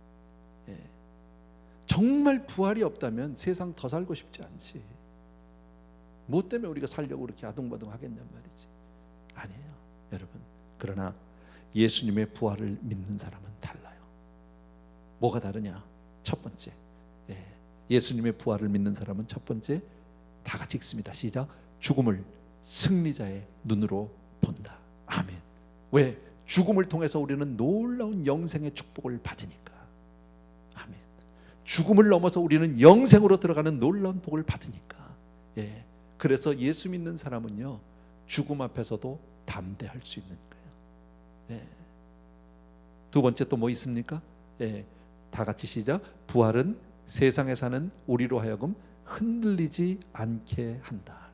정말 부활이 없다면 세상 더 살고 싶지 않지. 뭐 때문에 우리가 살려고 그렇게 아둥바둥 하겠냔 말이지. 아니에요, 여러분. 그러나 예수님의 부활을 믿는 사람은 달라요. 뭐가 다르냐? 첫 번째, 예수님의 부활을 믿는 사람은 첫 번째, 다 같이 읽습니다. 시작. 죽음을 승리자의 눈으로 본다. 아멘. 왜? 죽음을 통해서 우리는 놀라운 영생의 축복을 받으니까. 아멘. 죽음을 넘어서 우리는 영생으로 들어가는 놀라운 복을 받으니까. 그래서 예수 믿는 사람은요, 죽음 앞에서도 담대할 수 있는 거예요. 두 번째 또 뭐 있습니까? 다 같이 시작. 부활은 세상에 사는 우리로 하여금 흔들리지 않게 한다.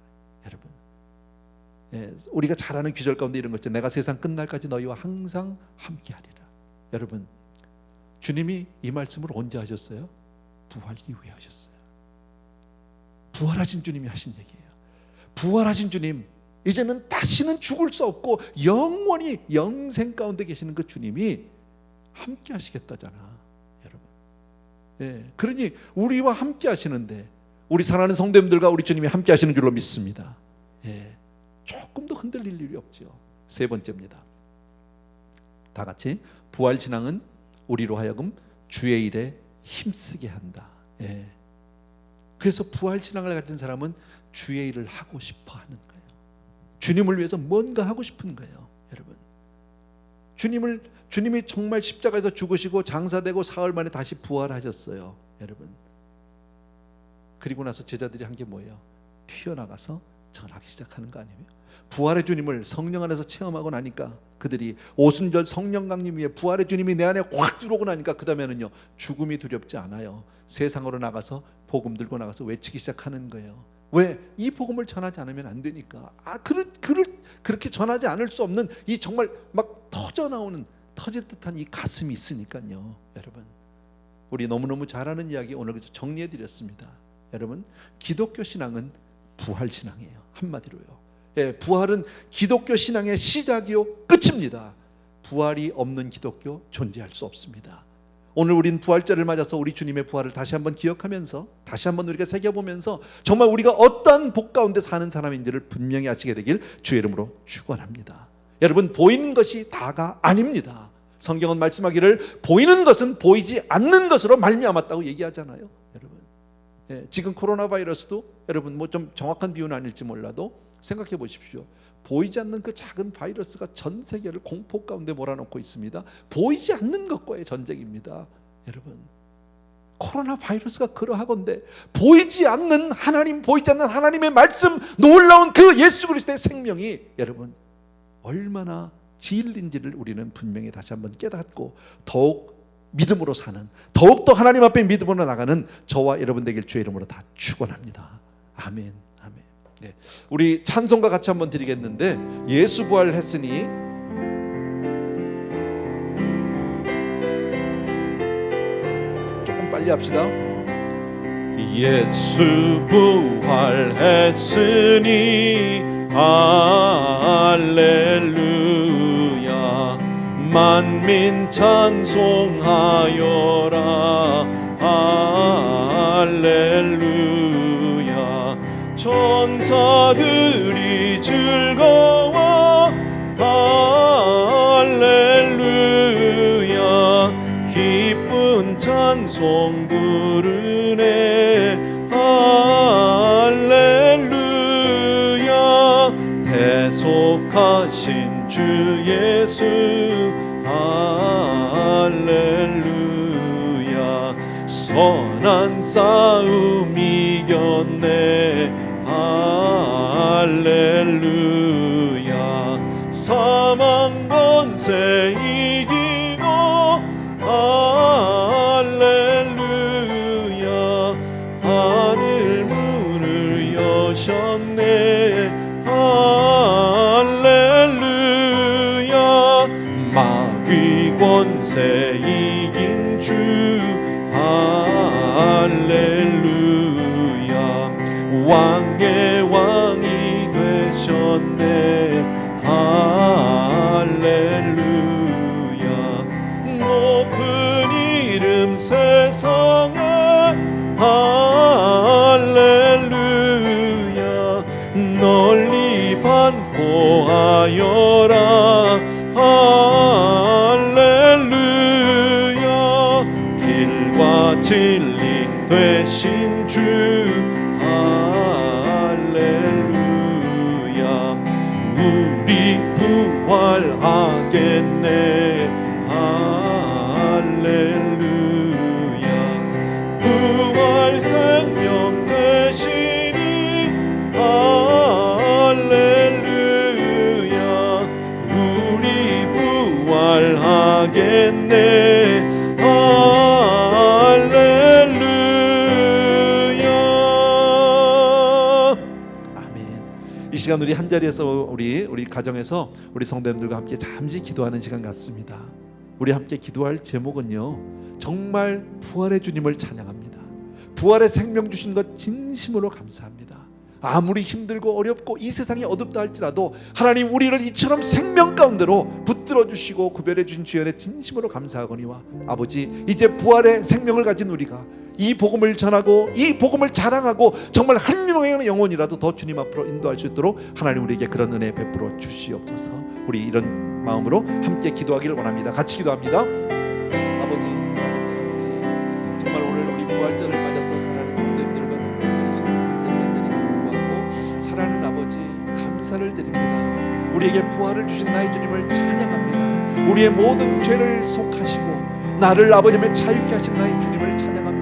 여러분, 우리가 잘 아는 귀절 가운데 이런 거 있죠. 내가 세상 끝날까지 너희와 항상 함께하리라. 여러분, 주님이 이 말씀을 언제 하셨어요? 부활 이후에 하셨어요. 부활하신 주님이 하신 얘기예요. 부활하신 주님, 이제는 다시는 죽을 수 없고 영원히 영생 가운데 계시는 그 주님이 함께 하시겠다잖아, 여러분. 그러니 우리와 함께 하시는데, 우리 사랑하는 성도님들과 우리 주님이 함께 하시는 줄로 믿습니다. 조금도 흔들릴 일이 없죠. 세 번째입니다. 다 같이. 부활 신앙은 우리로 하여금 주의 일에 힘쓰게 한다. 그래서 부활 신앙을 가진 사람은 주의 일을 하고 싶어 하는 거예요. 주님을 위해서 뭔가 하고 싶은 거예요, 여러분. 주님이 정말 십자가에서 죽으시고 장사되고 사흘 만에 다시 부활하셨어요, 여러분. 그리고 나서 제자들이 한 게 뭐예요? 튀어나가서 전하기 시작하는 거 아니에요? 부활의 주님을 성령 안에서 체험하고 나니까 그들이 오순절 성령 강림 위에 부활의 주님이 내 안에 확 들어오고 나니까 그 다음에는요, 죽음이 두렵지 않아요. 세상으로 나가서 복음 들고 나가서 외치기 시작하는 거예요. 왜? 이 복음을 전하지 않으면 안 되니까. 그렇게 전하지 않을 수 없는 이 정말 막 터질 듯한 이 가슴이 있으니까요. 여러분, 우리 너무너무 잘 아는 이야기 오늘 정리해 드렸습니다. 여러분, 기독교 신앙은 부활 신앙이에요. 한마디로요, 부활은 기독교 신앙의 시작이요 끝입니다. 부활이 없는 기독교 존재할 수 없습니다. 오늘 우린 부활절을 맞아서 우리 주님의 부활을 다시 한번 기억하면서 다시 한번 우리가 새겨보면서 정말 우리가 어떠한 복 가운데 사는 사람인지를 분명히 아시게 되길 주의 이름으로 축원합니다. 여러분, 보이는 것이 다가 아닙니다. 성경은 말씀하기를 보이는 것은 보이지 않는 것으로 말미암았다고 얘기하잖아요. 여러분, 지금 코로나 바이러스도 여러분 뭐 좀 정확한 비유는 아닐지 몰라도 생각해 보십시오. 보이지 않는 그 작은 바이러스가 전 세계를 공포 가운데 몰아넣고 있습니다. 보이지 않는 것과의 전쟁입니다. 여러분, 코로나 바이러스가 그러하건대 보이지 않는 하나님, 보이지 않는 하나님의 말씀, 놀라운 그 예수 그리스도의 생명이 여러분 얼마나 진리인지를 우리는 분명히 다시 한번 깨닫고 더욱 믿음으로 사는, 더욱더 하나님 앞에 믿음으로 나가는 저와 여러분 되길 주의 이름으로 다 축원합니다. 아멘. 아멘. 네, 우리 찬송가 같이 한번 드리겠는데, 예수 부활했으니 조금 빨리 합시다. 예수 부활했으니 할렐루야, 만민 찬송하여라. 할렐루야, 천사들이 즐거워. 할렐루야, 기쁜 찬송 부르네. 할렐루야, 대속하신 주 예수. 할렐루야, 선한 싸움 이겼네. 할렐루야, 사망 권세 이기고. 할렐루야, 하늘 문을 여셨네. 할렐루야, 마귀 권세 이긴 주. 할렐루야, 왕의 왕이 되셨네. 할렐루야, 높은 이름 세상에. 할렐루야, 널리 반포하여라. 할렐루야, 길과 진리 되신 주. 할렐루야, 우리 부활하겠네. 할렐루야, 부활 생명 되시니. 할렐루야, 우리 부활하겠네. 이 시간 우리 한자리에서 우리 가정에서 우리 성도님들과 함께 잠시 기도하는 시간 같습니다. 우리 함께 기도할 제목은요, 정말 부활의 주님을 찬양합니다. 부활의 생명 주신 것 진심으로 감사합니다. 아무리 힘들고 어렵고 이 세상이 어둡다 할지라도 하나님 우리를 이처럼 생명 가운데로 붙들어 주시고 구별해 주신 주연의 진심으로 감사하거니와, 아버지, 이제 부활의 생명을 가진 우리가 이 복음을 전하고 이 복음을 자랑하고 정말 한 명의 영혼이라도 더 주님 앞으로 인도할 수 있도록 하나님 우리에게 그런 은혜 베풀어 주시옵소서. 우리 이런 마음으로 함께 기도하기를 원합니다. 같이 기도합니다. 아버지, 사랑하는 아버지, 정말 오늘 우리 부활절을 맞아서 사랑하는 성도님들과 더불어서 이 시간 간절히 간구하고 사랑하는 아버지 감사를 드립니다. 우리에게 부활을 주신 나의 주님을 찬양합니다. 우리의 모든 죄를 속하시고 나를 아버님의 자유케 하신 나의 주님을 찬양합니다.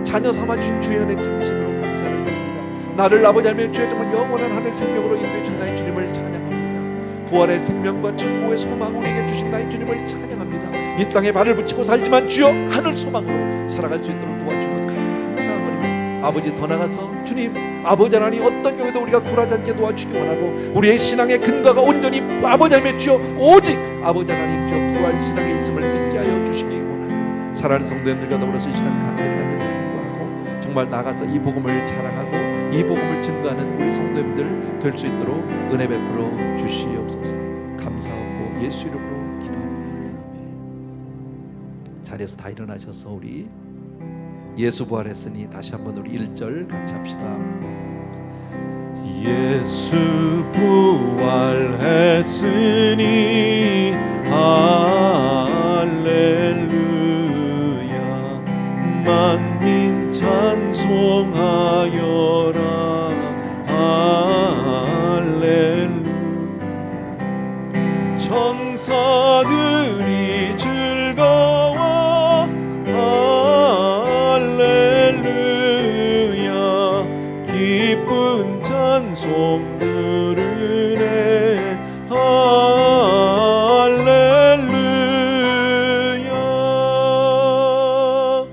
자녀 삼아준 주연의 진심으로 감사를 드립니다. 나를 아버지 하나님의 주의 정말 영원한 하늘 생명으로 인도해 준 나의 주님을 찬양합니다. 부활의 생명과 천국의 소망 우리에게 주신 나의 주님을 찬양합니다. 이 땅에 발을 붙이고 살지만 주여 하늘 소망으로 살아갈 수 있도록 도와준 것 감사하거든요. 아버지, 더 나가서 주님 아버지 하나님 어떤 경우에도 우리가 굴하지 않게 도와주기 원하고 우리의 신앙의 근거가 온전히 아버지 하나님의 주여 오직 아버지 하나님 주여 부활 신앙에 있음을 믿게 하여 주시기 원하고, 사랑하는 성도님들과 더불어서 이 시간 간절히 간구하고 정말 나가서 이 복음을 자랑하고 이 복음을 증거하는 우리 성도님들 될 수 있도록 은혜 베풀어 주시옵소서. 감사하고 예수 이름으로 기도합니다. 아멘. 자리에서 다 일어나셔서 우리 예수 부활했으니 다시 한번 우리 1절 같이 합시다. 예수 부활했으니 할렐루야. 만민 찬송하여라. 할렐루야. 천사들이 즐거워. 할렐루야. 기쁜 찬송 부르네. 할렐루야.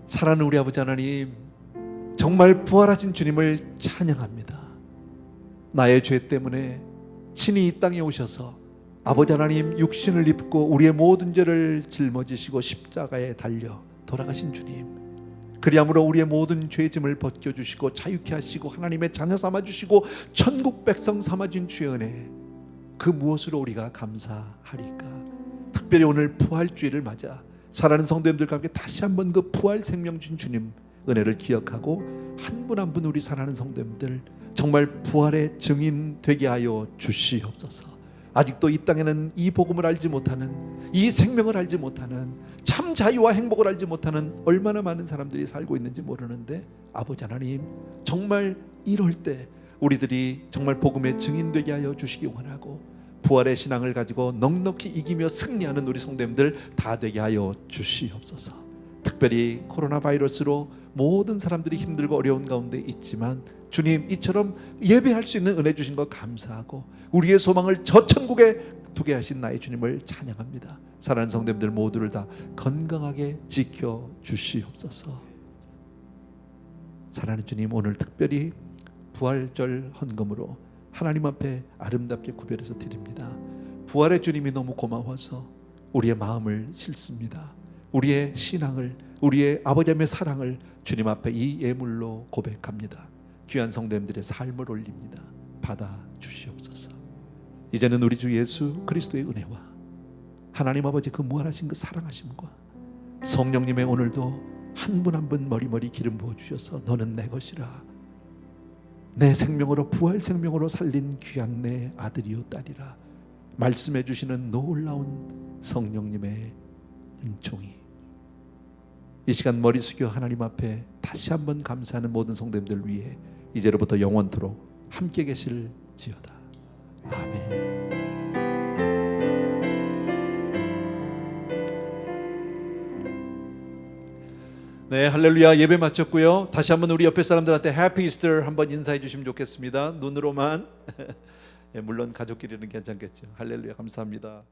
사랑하는 우리 아버지 하나님, 정말 부활하신 주님을 찬양합니다. 나의 죄 때문에 친히 이 땅에 오셔서 아버지 하나님 육신을 입고 우리의 모든 죄를 짊어지시고 십자가에 달려 돌아가신 주님, 그리함으로 우리의 모든 죄짐을 벗겨주시고 자유케 하시고 하나님의 자녀 삼아주시고 천국 백성 삼아준 주의 은혜, 그 무엇으로 우리가 감사하리까. 특별히 오늘 부활주의를 맞아 사랑하는 성도님들과 함께 다시 한번 그 부활 생명 준 주님 은혜를 기억하고 한 분 한 분 우리 사랑하는 성도님들 정말 부활의 증인 되게 하여 주시옵소서. 아직도 이 땅에는 이 복음을 알지 못하는, 이 생명을 알지 못하는, 참 자유와 행복을 알지 못하는 얼마나 많은 사람들이 살고 있는지 모르는데, 아버지 하나님 정말 이럴 때 우리들이 정말 복음의 증인 되게 하여 주시기 원하고, 부활의 신앙을 가지고 넉넉히 이기며 승리하는 우리 성도님들 다 되게 하여 주시옵소서. 특별히 코로나 바이러스로 모든 사람들이 힘들고 어려운 가운데 있지만 주님, 이처럼 예배할 수 있는 은혜 주신 것 감사하고 우리의 소망을 저 천국에 두게 하신 나의 주님을 찬양합니다. 사랑하는 성도님들 모두를 다 건강하게 지켜 주시옵소서. 사랑하는 주님, 오늘 특별히 부활절 헌금으로 하나님 앞에 아름답게 구별해서 드립니다. 부활의 주님이 너무 고마워서 우리의 마음을 싣습니다. 우리의 신앙을, 우리의 아버지의 사랑을 주님 앞에 이 예물로 고백합니다. 귀한 성도님들의 삶을 올립니다. 받아 주시옵소서. 이제는 우리 주 예수 그리스도의 은혜와 하나님 아버지 그 무한하신 그 사랑하심과 성령님의 오늘도 한 분 한 분 머리머리 기름 부어 주셔서 너는 내 것이라, 내 생명으로 부활 생명으로 살린 귀한 내 아들이요 딸이라 말씀해 주시는 놀라운 성령님의 은총이 이 시간 머리 숙여 하나님 앞에 다시 한번 감사하는 모든 성도님들 위해 이제로부터 영원토록 함께 계실지어다. 아멘. 네, 할렐루야. 예배 마쳤고요. 다시 한번 우리 옆에 사람들한테 해피 이스터 한번 인사해 주시면 좋겠습니다. 눈으로만. 물론 가족끼리는 괜찮겠죠. 할렐루야. 감사합니다.